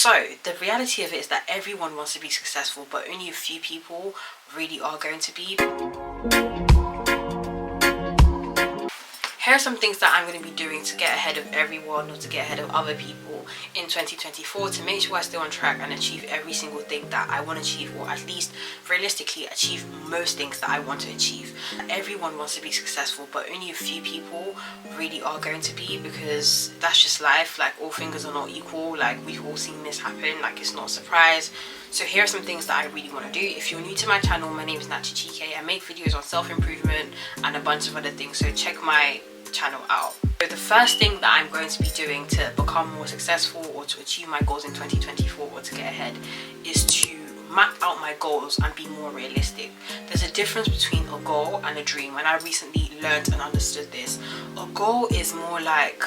So the reality of it is that everyone wants to be successful, but only a few people really are going to be. Here are some things that I'm going to be doing to get ahead of everyone, or to get ahead of other people in 2024, to make sure I stay on track and achieve every single thing that I want to achieve, or at least realistically achieve most things that I want to achieve. Everyone wants to be successful, but only a few people really are going to be, because that's just life. Like, all fingers are not equal. Like, we've all seen this happen. Like, it's not a surprise. So here are some things that I really want to do. If you're new to my channel, my name is Nachy Chike. I make videos on self-improvement and a bunch of other things, so check my channel out. So the first thing that I'm going to be doing to become more successful, or to achieve my goals in 2024, or to get ahead, is to map out my goals and be more realistic. There's a difference between a goal and a dream, and I recently learned and understood this. A goal is more like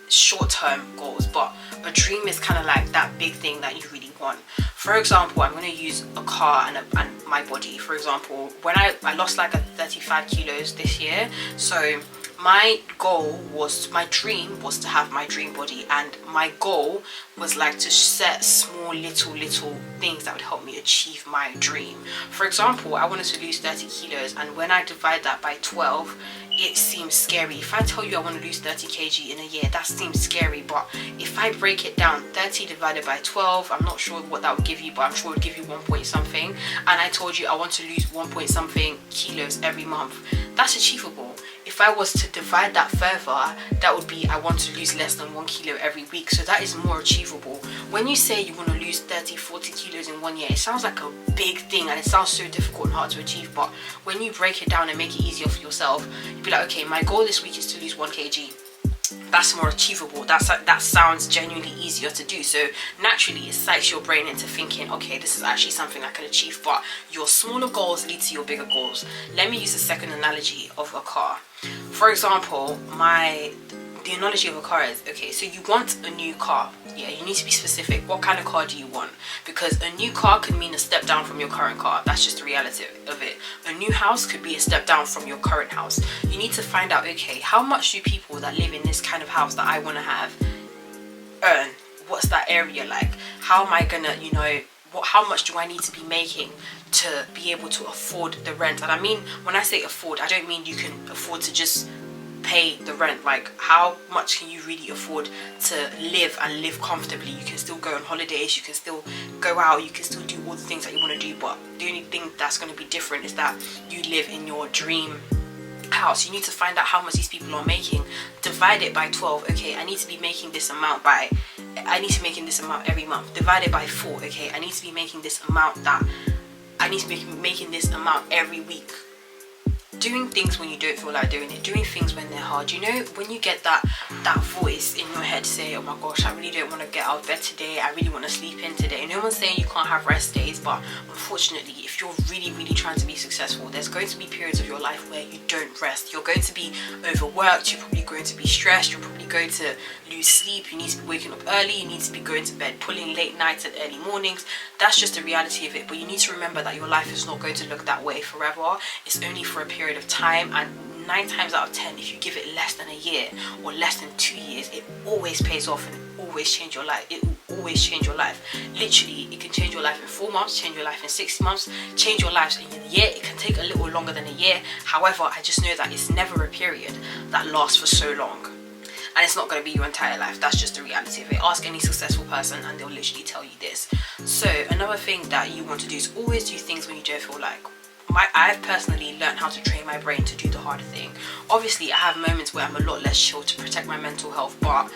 short-term goals, but a dream is kind of like that big thing that you really want. For example, I'm going to use a car and my body. For example, when I lost like 35 kilos this year, so my dream was to have my dream body, and my goal was like to set small little things that would help me achieve my dream. For example, I wanted to lose 30 kilos, and when I divide that by 12, it seems scary. If I tell you I want to lose 30 kg in a year, that seems scary. But if I break it down, 30 divided by 12, I'm not sure what that would give you, but I'm sure it would give you 1 point something. And I told you I want to lose 1 point something kilos every month. That's achievable. If I was to divide that further, that would be I want to lose less than 1 kilo every week. So that is more achievable. When you say you want to lose 30, 40 kilos in 1 year, it sounds like a big thing, and it sounds so difficult and hard to achieve. But when you break it down and make it easier for yourself, you'd be like, okay, my goal this week is to lose 1 kg. That's more achievable. That sounds genuinely easier to do. So naturally, it psychs your brain into thinking, okay, this is actually something I can achieve. But your smaller goals lead to your bigger goals. Let me use a second analogy of a car. For example, the analogy of a car is, okay, so you want a new car. Yeah, you need to be specific. What kind of car do you want? Because a new car could mean a step down from your current car. That's just the reality of it. A new house could be a step down from your current house. You need to find out, okay, how much do people that live in this kind of house that I want to have earn? What's that area like? How am I gonna, how much do I need to be making to be able to afford the rent? And I mean, when I say afford, I don't mean you can afford to just pay the rent. Like, how much can you really afford to live and live comfortably? You can still go on holidays, you can still go out, you can still do all the things that you want to do, but the only thing that's going to be different is that you live in your dream house. You need to find out how much these people are making, divide it by 12. Okay, I need to be making this amount every month. Divide it by 4. Okay, I need to be making this amount every week. Doing things when you don't feel like doing it, doing things when they're hard. When you get that voice in your head say, oh my gosh, I really don't want to get out of bed today, I really want to sleep in today. No one's saying you can't have rest days, but unfortunately, if you're really trying to be successful, there's going to be periods of your life where you don't rest. You're going to be overworked, you're probably going to be stressed, you're probably going to lose sleep, you need to be waking up early, you need to be going to bed, pulling late nights and early mornings. That's just the reality of it. But you need to remember that your life is not going to look that way forever. It's only for a period of time, and 9 times out of 10, if you give it less than a year or less than 2 years, it always pays off and it always change your life. It will always change your life. Literally, it can change your life in 4 months, change your life in 6 months, change your life in a year. It can take a little longer than a year. However, I just know that it's never a period that lasts for so long. And it's not going to be your entire life. That's just the reality of it. Ask any successful person and they'll literally tell you this. So another thing that you want to do is always do things when you don't feel like. I've personally learned how to train my brain to do the harder thing. Obviously, I have moments where I'm a lot less chill to protect my mental health, but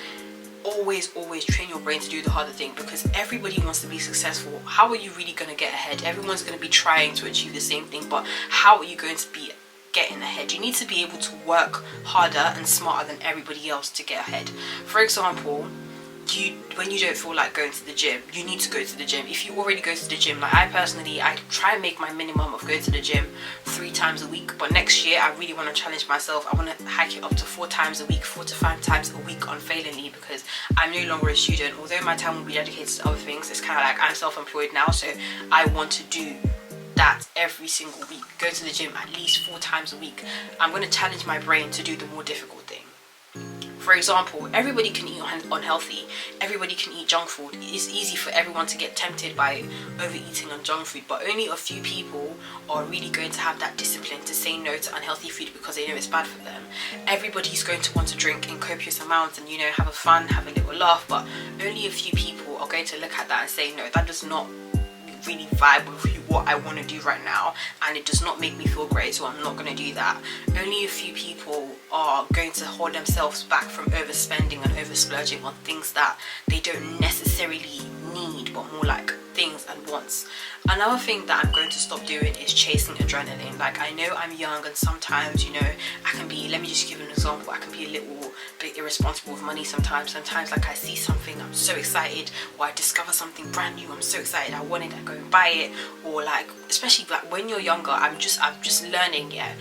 always train your brain to do the harder thing, because everybody wants to be successful. How are you really going to get ahead? Everyone's going to be trying to achieve the same thing, but how are you going to be getting ahead? You need to be able to work harder and smarter than everybody else to get ahead. For example, when you don't feel like going to the gym, you need to go to the gym. If you already go to the gym, like I try and make my minimum of going to the gym 3 times a week, but next year I really want to challenge myself. I want to hike it up to 4 times a week, 4 to 5 times a week unfailingly, because I'm no longer a student. Although my time will be dedicated to other things, it's kind of like I'm self-employed now, so I want to do that every single week. Go to the gym at least 4 times a week. I'm going to challenge my brain to do the more difficult thing. For example, everybody can eat unhealthy, everybody can eat junk food. It's easy for everyone to get tempted by overeating on junk food, but only a few people are really going to have that discipline to say no to unhealthy food because they know it's bad for them. Everybody's going to want to drink in copious amounts and, you know, have a fun, have a little laugh, but only a few people are going to look at that and say, no, that does not really vibe with what I want to do right now, and it does not make me feel great, so I'm not going to do that. Only a few people are going to hold themselves back from overspending and oversplurging on things that they don't necessarily need, but more like things and wants. Another thing that I'm going to stop doing is chasing adrenaline. Like, I know I'm young and sometimes, you know, I can be, let me just give an example, I can be a little bit irresponsible with money sometimes. Like, I see something, I'm so excited, or I discover something brand new, I'm so excited, I want it, I go and buy it. Or like, especially like when you're younger, I'm just learning. Yeah,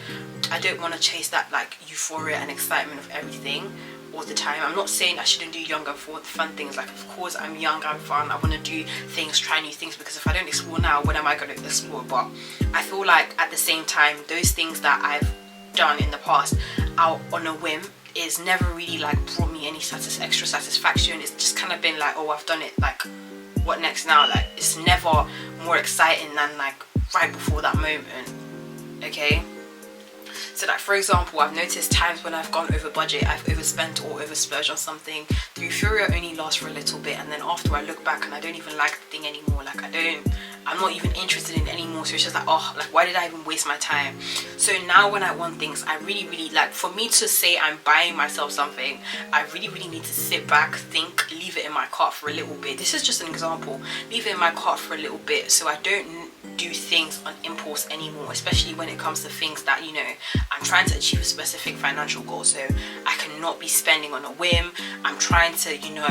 I don't want to chase that like euphoria and excitement of everything all the time. I'm not saying I shouldn't do younger fun things. Like, of course I'm young, I'm fun, I want to do things, try new things, because if I don't explore now, when am I going to explore? But I feel like at the same time, those things that I've done in the past out on a whim is never really like brought me any extra satisfaction. It's just kind of been like, oh, I've done it, like what next now? Like, it's never more exciting than like right before that moment. Okay, so like, for example, I've noticed times when I've gone over budget, I've overspent or oversplurged on something. The euphoria only lasts for a little bit, and then after I look back and I don't even like the thing anymore. Like, I'm not even interested in it anymore. So it's just like, oh, like, why did I even waste my time? So now when I want things, I really like, for me to say I'm buying myself something, I really need to sit back, think, leave it in my cart for a little bit. This is just an example. Leave it in my cart for a little bit, so I don't do things on impulse anymore, especially when it comes to things that, you know, I'm trying to achieve a specific financial goal. So I cannot be spending on a whim. I'm trying to, you know,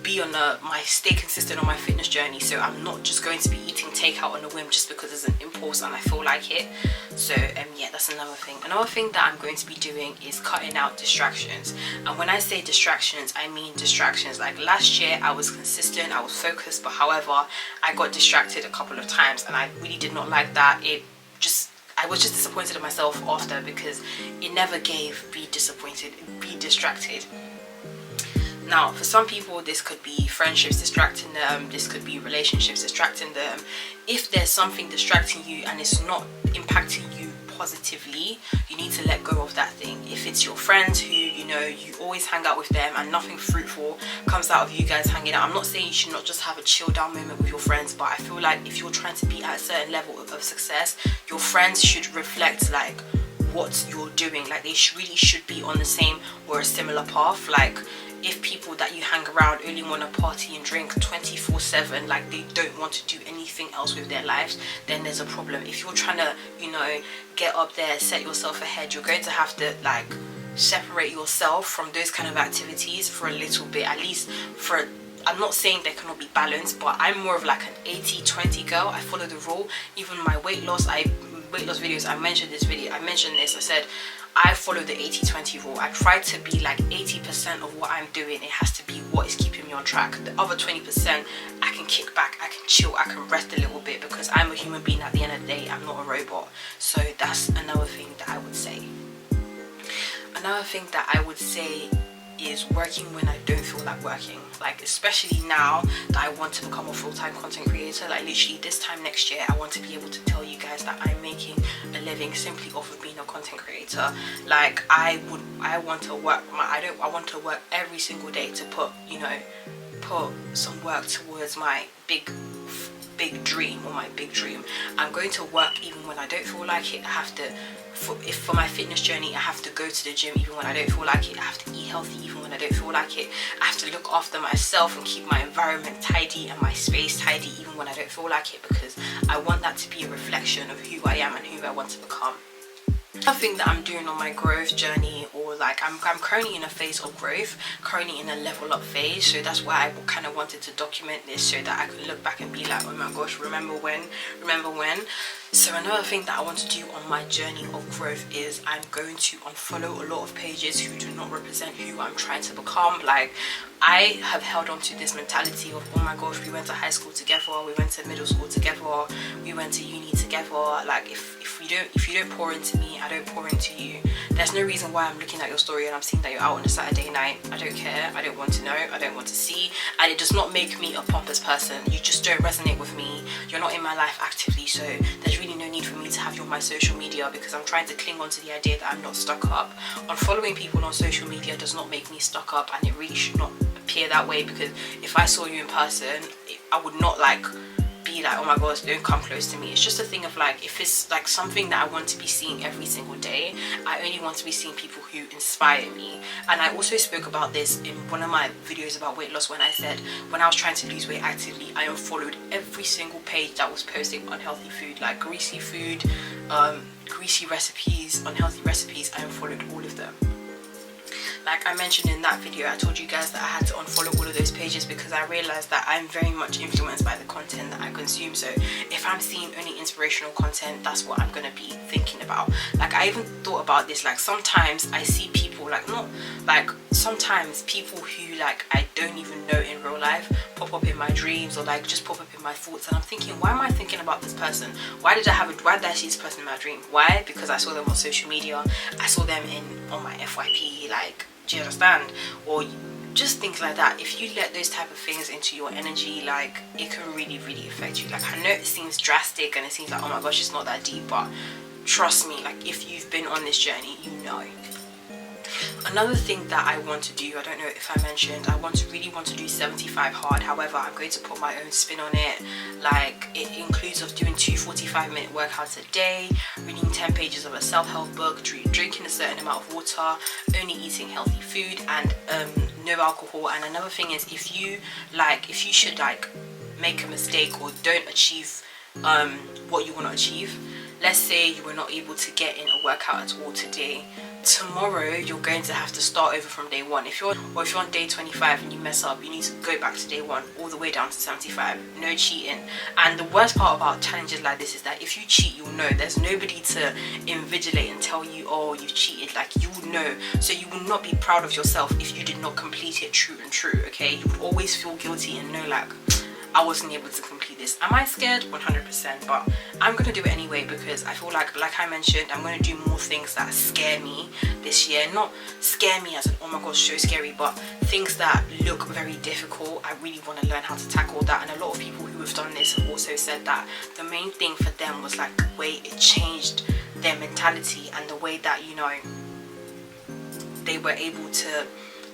be on stay consistent on my fitness journey. So I'm not just going to be eating takeout on a whim just because it's an impulse and I feel like it. So yeah, that's another thing. Another thing that I'm going to be doing is cutting out distractions. And when I say distractions, I mean distractions. Like, last year I was consistent, I was focused, but however, I got distracted a couple of times and I really did not like that. I was just disappointed in myself after, because it never gave be disappointed, be distracted. Now, for some people, this could be friendships distracting them, this could be relationships distracting them. If there's something distracting you and it's not impacting you positively, you need to let go of that thing. If it's your friends who, you know, you always hang out with them and nothing fruitful comes out of you guys hanging out, I'm not saying you should not just have a chill down moment with your friends, but I feel like if you're trying to be at a certain level of success, your friends should reflect like what you're doing. Like, they really should be on the same or a similar path. Like, if people that you hang around only want to party and drink 24/7, like they don't want to do anything else with their lives, then there's a problem. If you're trying to, you know, get up there, set yourself ahead, you're going to have to like separate yourself from those kind of activities for a little bit, at least for, I'm not saying there cannot be balance, but I'm more of like an 80-20 girl. I follow the rule. Even my weight loss videos, I mentioned this, I said I follow the 80-20 rule. I try to be like 80% of what I'm doing, it has to be what is keeping me on track. The other 20%, I can kick back, I can chill, I can rest a little bit, because I'm a human being at the end of the day. I'm not a robot. So that's another thing that I would say. Another thing that I would say is working when I don't feel like working. Like, especially now that I want to become a full-time content creator, like literally this time next year, I want to be able to tell you guys that I'm making a living simply off of being a content creator. Like, I want to work I want to work every single day to put some work towards my big dream, or my big dream. I'm going to work even when I don't feel like it. I have to, for my fitness journey, I have to go to the gym even when I don't feel like it. I have to eat healthy even when I don't feel like it. I have to look after myself and keep my environment tidy and my space tidy even when I don't feel like it, because I want that to be a reflection of who I am and who I want to become. Something that I'm doing on my growth journey, or like I'm currently in a phase of growth, currently in a level up phase, so that's why I kind of wanted to document this, so that I can look back and be like, oh my gosh, remember when. So another thing that I want to do on my journey of growth is I'm going to unfollow a lot of pages who do not represent who I'm trying to become. Like, I have held on to this mentality of, oh my gosh, we went to high school together, we went to middle school together, we went to uni together. Like, if you don't pour into me I don't pour into you. There's no reason why I'm looking at your story and I'm seeing that you're out on a Saturday night. I don't care. I don't want to know. I don't want to see. And it does not make me a pompous person. You just don't resonate with me. You're not in my life actively, so there's really no need for me to have you on my social media, because I'm trying to cling on to the idea that I'm not stuck up. Unfollowing people on social media does not make me stuck up, and it really should not appear that way, because if I saw you in person, I would not like be like, oh my gosh, don't come close to me. It's just a thing of like, if it's like something that I want to be seeing every single day, I only want to be seeing people who inspire me. And I also spoke about this in one of my videos about weight loss, when I said when I was trying to lose weight actively, I unfollowed every single page that was posting unhealthy food, like greasy food, greasy recipes, unhealthy recipes. I unfollowed all of them. Like I mentioned in that video, I told you guys that I had to unfollow all of those pages because I realized that I'm very much influenced by the content that I consume. So if I'm seeing only inspirational content, that's what I'm going to be thinking about. Like I even thought about this, like sometimes I see people, like not like sometimes people who like I don't even know in real life pop up in my dreams, or like just pop up in my thoughts, and I'm thinking, why am I thinking about this person? Why did I see this person in my dream? Why? Because I saw them on social media, I saw them on my FYP, like, do you understand? Or just things like that. If you let those type of things into your energy, like it can really affect you. Like I know it seems drastic and it seems like, oh my gosh, it's not that deep, but trust me, like if you've been on this journey, you know. Another thing that I want to do, I don't know if I mentioned, I really want to do 75 hard. However, I'm going to put my own spin on it. Like it includes of doing 2 45-minute workouts a day, reading 10 pages of a self-help book, drinking a certain amount of water, only eating healthy food, and no alcohol. And another thing is, if you should like make a mistake or don't achieve what you want to achieve, let's say you were not able to get in a workout at all today, tomorrow you're going to have to start over from day 1. If you're on day 25 and you mess up, you need to go back to day 1 all the way down to 75. No cheating. And the worst part about challenges like this is that if you cheat, you'll know. There's nobody to invigilate and tell you, oh, you've cheated. Like you will know. So you will not be proud of yourself if you did not complete it true, okay? You would always feel guilty and know like, I wasn't able to complete this. Am I scared? 100%, but I'm gonna do it anyway, because I feel like I mentioned, I'm gonna do more things that scare me this year. Not scare me as an, oh my gosh, so scary, but things that look very difficult. I really want to learn how to tackle that. And a lot of people who have done this have also said that the main thing for them was like the way it changed their mentality and the way that, you know, they were able to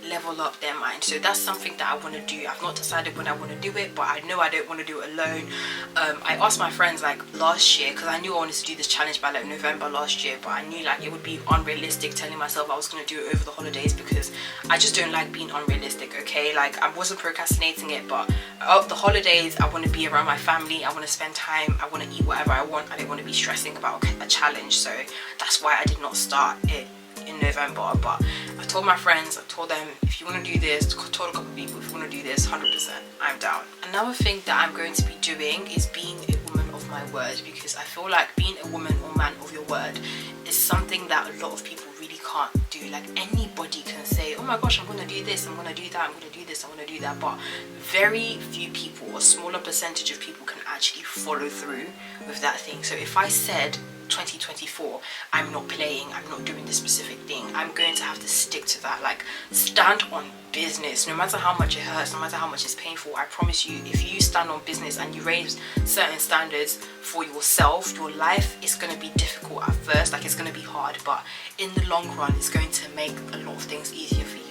level up their mind. So that's something that I want to do. I've not decided when I want to do it, but I know I don't want to do it alone. I asked my friends like last year, because I knew I wanted to do this challenge by like November last year, but I knew like it would be unrealistic telling myself I was going to do it over the holidays, because I just don't like being unrealistic, okay? Like I wasn't procrastinating it, but the holidays I want to be around my family, I want to spend time, I want to eat whatever I want, I don't want to be stressing about a challenge. So that's why I did not start it in November. But I told my friends, I told them, if you want to do this, I told a couple of people, if you want to do this, 100%, I'm down. Another thing that I'm going to be doing is being a woman of my word, because I feel like being a woman or man of your word is something that a lot of people really can't do. Like anybody can say, oh my gosh, I'm going to do this, I'm going to do that, I'm going to do this, I'm going to do that, but very few people, a smaller percentage of people can actually follow through with that thing. So if I said 2024, I'm not playing, I'm not doing this specific thing, I'm going to have to stick to that. Like stand on business, no matter how much it hurts, no matter how much it's painful. I promise you, if you stand on business and you raise certain standards for yourself, your life is going to be difficult at first, like it's going to be hard, but in the long run it's going to make a lot of things easier for you.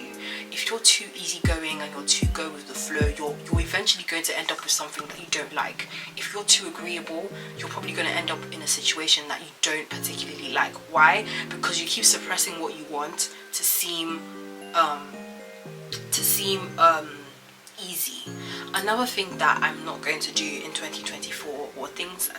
If you're too easygoing and you're too go with the flow, you're eventually going to end up with something that you don't like. If you're too agreeable, you're probably going to end up in a situation that you don't particularly like. Why? Because you keep suppressing what you want to seem easy. Another thing that I'm not going to do in 2024,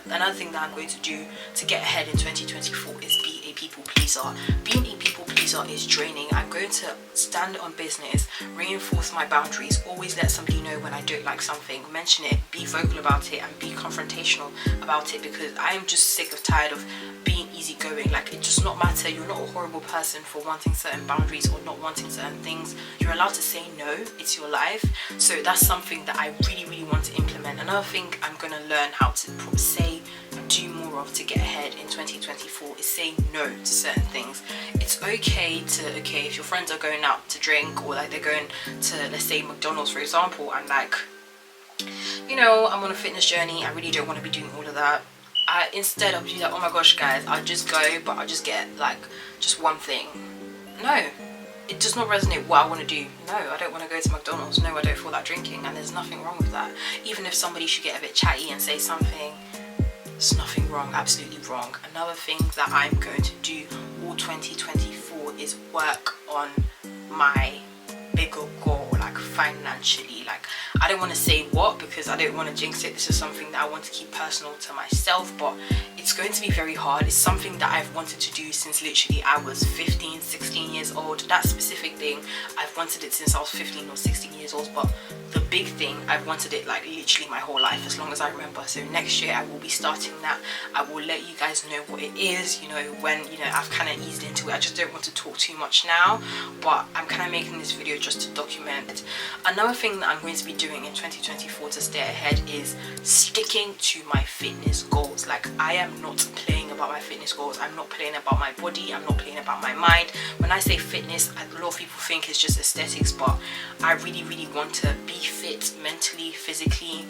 another thing that I'm going to do to get ahead in 2024 is be a people pleaser. Being a people pleaser is draining. I'm going to stand on business, reinforce my boundaries, always let somebody know when I don't like something, mention it, be vocal about it, and be confrontational about it, because I am just sick of tired of being easygoing. Like it does not matter, you're not a horrible person for wanting certain boundaries or not wanting certain things. You're allowed to say no, it's your life. So that's something that I really want to implement. Another thing I'm going to learn how to do more of to get ahead in 2024 is saying no to certain things. It's okay to, if your friends are going out to drink, or like they're going to, let's say, McDonald's for example, and like, you know, I'm on a fitness journey, I really don't want to be doing all of that. Instead of be like, oh my gosh guys, I'll just go, but I'll just get like just one thing. No, it does not resonate with what I want to do. No, I don't want to go to McDonald's. No, I don't feel like drinking, and there's nothing wrong with that. Even if somebody should get a bit chatty and say something, there's nothing wrong, absolutely wrong. Another thing that I'm going to do all 2024 is work on my bigger goal, like financially. Like, I don't want to say what, because I don't want to jinx it. This is something that I want to keep personal to myself, but it's going to be very hard. It's something that I've wanted to do since literally I was 15, 16 years old. That specific thing, I've wanted it since I was 15 or 16 years old, but the big thing, I've wanted it like literally my whole life, as long as I remember. So next year I will be starting that. I will let you guys know what it is, you know, when, you know, I've kind of eased into it. I just don't want to talk too much now, but I'm kind of making this video just to document it. Another thing that I'm going to be doing in 2024 to stay ahead is sticking to my fitness goals. Like, I am not playing about my fitness goals. I'm not playing about my body. I'm not playing about my mind. When I say fitness, a lot of people think it's just aesthetics, but I really want to be fit mentally, physically.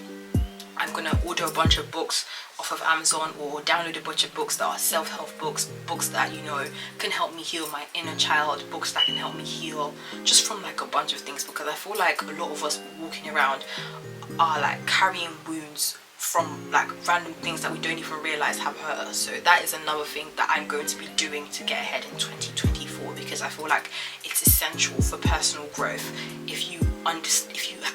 I'm gonna order a bunch of books off of Amazon, or download a bunch of books that are self-help books, books that, you know, can help me heal my inner child, books that can help me heal just from like a bunch of things, because I feel like a lot of us walking around are like carrying wounds from like random things that we don't even realize have hurt us. So that is another thing that I'm going to be doing to get ahead in 2024, because I feel like it's essential for personal growth. If you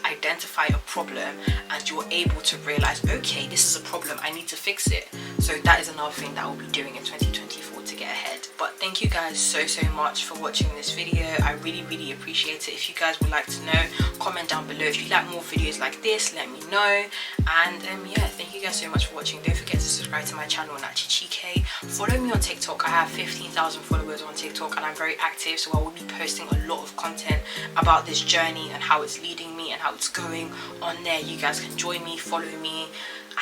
identify a problem and you're able to realize, okay, this is a problem, I need to fix it. So that is another thing that I'll be doing in 2024 to get ahead. But thank you guys so much for watching this video. I really appreciate it. If you guys would like to know, comment down below. If you like more videos like this, let me know. And yeah, thank you guys so much for watching. Don't forget to subscribe to my channel, Nachy Chike. Follow me on TikTok. I have 15,000 followers on TikTok, and I'm very active, so I will be posting a lot of content about this journey and how it's leading me and how it's going on there. You guys can join me, follow me,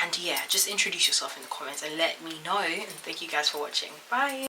and yeah, just introduce yourself in the comments and let me know. And thank you guys for watching. Bye.